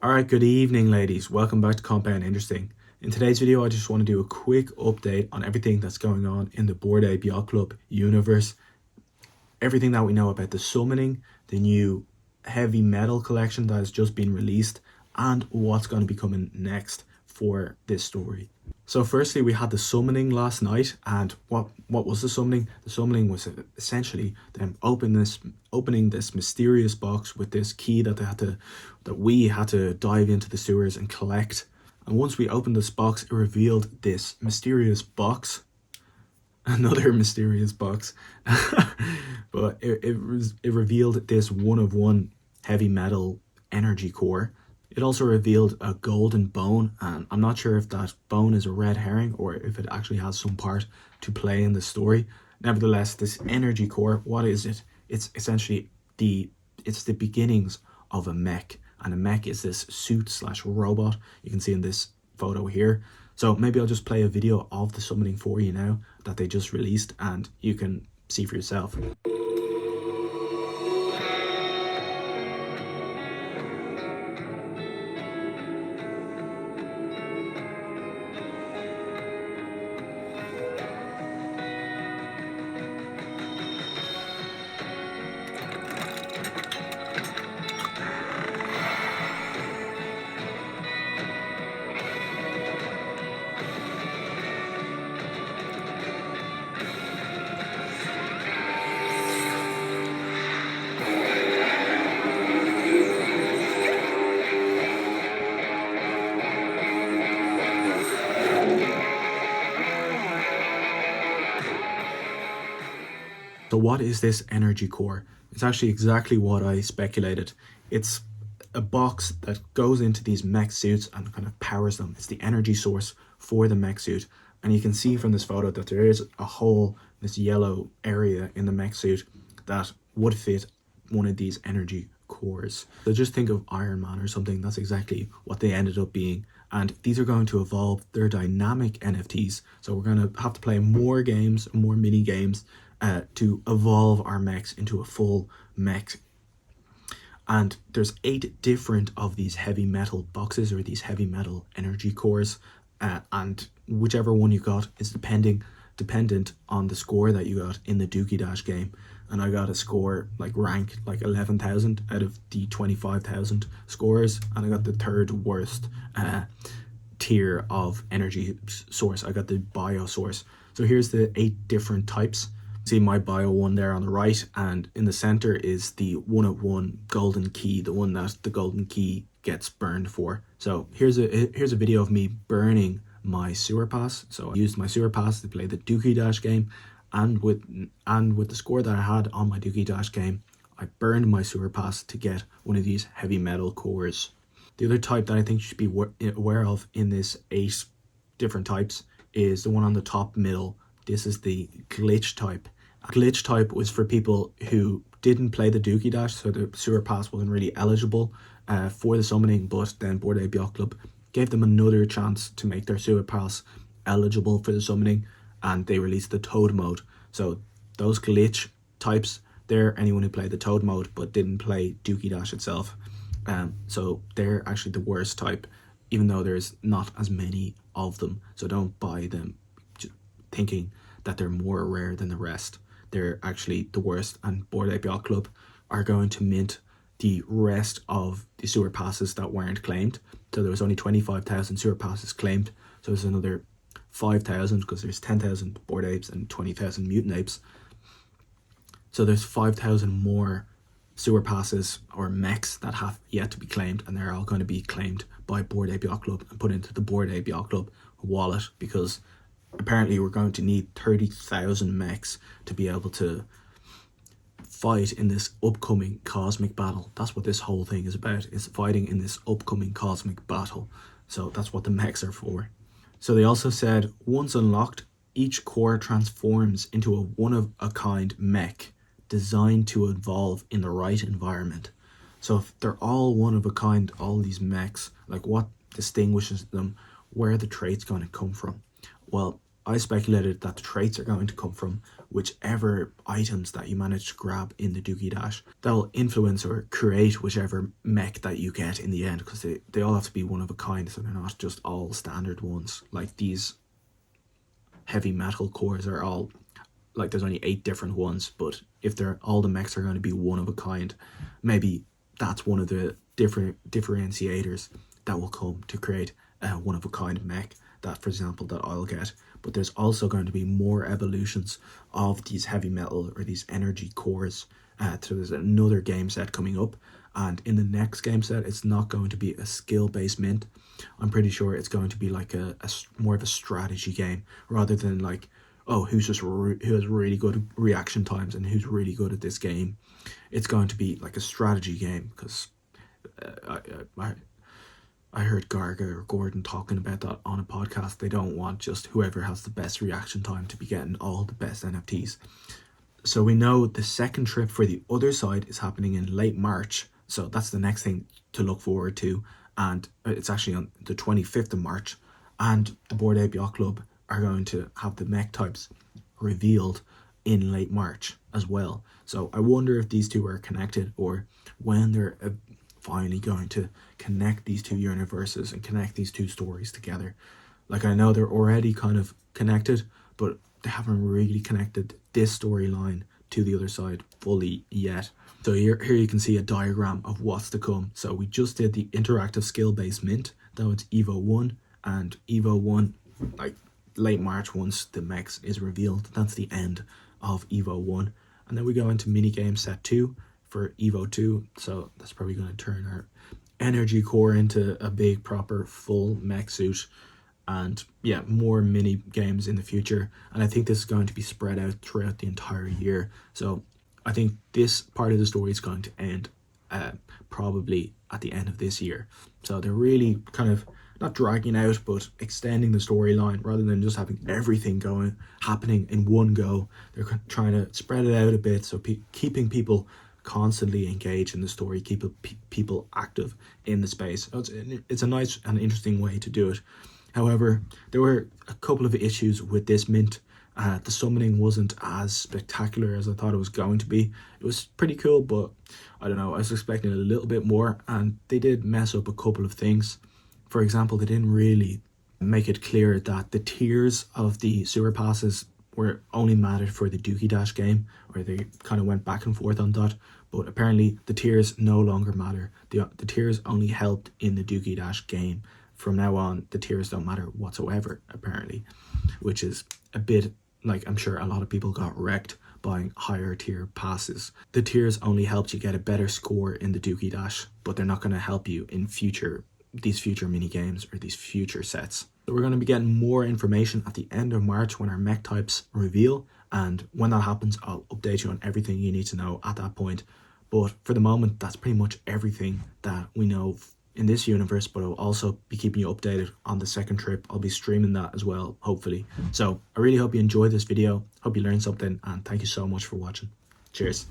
Alright, good evening ladies. Welcome back to Compound Interesting. In today's video, I just want to do a quick update on everything that's going on in the Bored Ape Yacht Club universe. Everything that we know about the summoning, the new heavy metal collection that has just been released, and what's going to be coming next for this story. So firstly, we had the summoning last night, and what was the summoning? The summoning was essentially them opening this mysterious box with this key that we had to dive into the sewers and collect. And once we opened this box, it revealed this mysterious box, another mysterious box, but it revealed this one-of-one heavy metal energy core. It also revealed a golden bone, and I'm not sure if that bone is a red herring or if it actually has some part to play in the story. Nevertheless, this energy core, what is it? It's essentially the beginnings of a mech, and a mech is this suit slash robot you can see in this photo here. So maybe I'll just play a video of the summoning for you now that they just released, and you can see for yourself. So what is this energy core? It's actually exactly what I speculated. It's a box that goes into these mech suits and kind of powers them. It's the energy source for the mech suit. And you can see from this photo that there is a hole, this yellow area in the mech suit that would fit one of these energy cores. So just think of Iron Man or something. That's exactly what they ended up being. And these are going to evolve. They're dynamic NFTs. So we're going to have to play more games, more mini games, to evolve our mechs into a full mech. And there's 8 different of these heavy metal boxes, or these heavy metal energy cores, and whichever one you got is dependent on the score that you got in the Dookie Dash game. And I got a score rank 11,000 out of the 25,000 scores, and I got the third worst tier of energy source. I got the bio source. So here's the 8 different types. See my bio one there on the right, and in the center is the one-of-one golden key, the one that the golden key gets burned for. So here's a video of me burning my sewer pass. So I used my sewer pass to play the Dookie Dash game, and with the score that I had on my Dookie Dash game, I burned my sewer pass to get one of these heavy metal cores. The other type that I think you should be aware of in this 8 different types is the one on the top middle. This is the glitch type. Glitch type was for people who didn't play the Dookie Dash, so the sewer pass wasn't really eligible for the summoning, but then Bored Ape Yacht Club gave them another chance to make their sewer pass eligible for the summoning, and they released the Toad mode. So those glitch types, they're anyone who played the Toad mode but didn't play Dookie Dash itself. So they're actually the worst type, even though there's not as many of them. So don't buy them thinking that they're more rare than the rest. They're actually the worst, and Bored Ape Yacht Club are going to mint the rest of the sewer passes that weren't claimed. So there was only 25,000 sewer passes claimed, so there's another 5,000 because there's 10,000 Bored Apes and 20,000 Mutant Apes. So there's 5,000 more sewer passes or mechs that have yet to be claimed, and they're all going to be claimed by Bored Ape Yacht Club and put into the Bored Ape Yacht Club wallet, because apparently we're going to need 30,000 mechs to be able to fight in this upcoming cosmic battle. That's what this whole thing is about, is fighting in this upcoming cosmic battle. So that's what the mechs are for. So they also said, once unlocked, each core transforms into a one-of-a-kind mech designed to evolve in the right environment. So if they're all one-of-a-kind, all these mechs, what distinguishes them? Where are the traits going to come from? Well, I speculated that the traits are going to come from whichever items that you manage to grab in the Dookie Dash. That'll influence or create whichever mech that you get in the end, because they all have to be one of a kind, so they're not just all standard ones. Like these heavy metal cores are all, like there's only 8 different ones, but if they're all the mechs are going to be one of a kind, maybe that's one of the different differentiators that will come to create a one of a kind mech that, for example, that I'll get. But there's also going to be more evolutions of these heavy metal or these energy cores. So there's another game set coming up, and in the next game set it's not going to be a skill based mint. I'm pretty sure it's going to be like a more of a strategy game, rather than like, oh, who has really good reaction times and who's really good at this game. It's going to be like a strategy game, because I heard Garga or Gordon talking about that on a podcast. They don't want just whoever has the best reaction time to be getting all the best NFTs. So we know the second trip for the other side is happening in late March. So that's the next thing to look forward to. And it's actually on the 25th of March. And the Bored Ape Yacht Club are going to have the mech types revealed in late March as well. So I wonder if these two are connected, or when they're finally going to connect these two universes and connect these two stories together. Like, I know they're already kind of connected, but they haven't really connected this storyline to the other side fully yet. So here you can see a diagram of what's to come. So we just did the interactive skill-based mint. That was Evo 1, and Evo 1, like late March, once the mechs is revealed, that's the end of Evo 1. And then we go into minigame set 2 for Evo 2. So that's probably going to turn our energy core into a big proper full mech suit. And yeah, more mini games in the future. And I think this is going to be spread out throughout the entire year. So I think this part of the story is going to end probably at the end of this year. So they're really kind of not dragging out, but extending the storyline rather than just having everything happening in one go. They're trying to spread it out a bit, so keeping people constantly engaged in the story, keep people active in the space. So it's a nice and interesting way to do it. However, there were a couple of issues with this mint. The summoning wasn't as spectacular as I thought it was going to be. It was pretty cool, but I don't know, I was expecting a little bit more, and they did mess up a couple of things. For example, they didn't really make it clear that the tiers of the sewer passes were only mattered for the Dookie Dash game, or they kind of went back and forth on that. But apparently the tiers no longer matter. The tiers only helped in the Dookie Dash game. From now on, the tiers don't matter whatsoever, apparently, which is a bit like, I'm sure a lot of people got wrecked buying higher tier passes. The tiers only helped you get a better score in the Dookie Dash, but they're not going to help you in these future mini games or these future sets. So we're going to be getting more information at the end of March when our mech types reveal, and when that happens, I'll update you on everything you need to know at that point. But for the moment, that's pretty much everything that we know in this universe, but I'll also be keeping you updated on the second trip. I'll be streaming that as well, hopefully. So I really hope you enjoyed this video, hope you learned something, and thank you so much for watching. Cheers.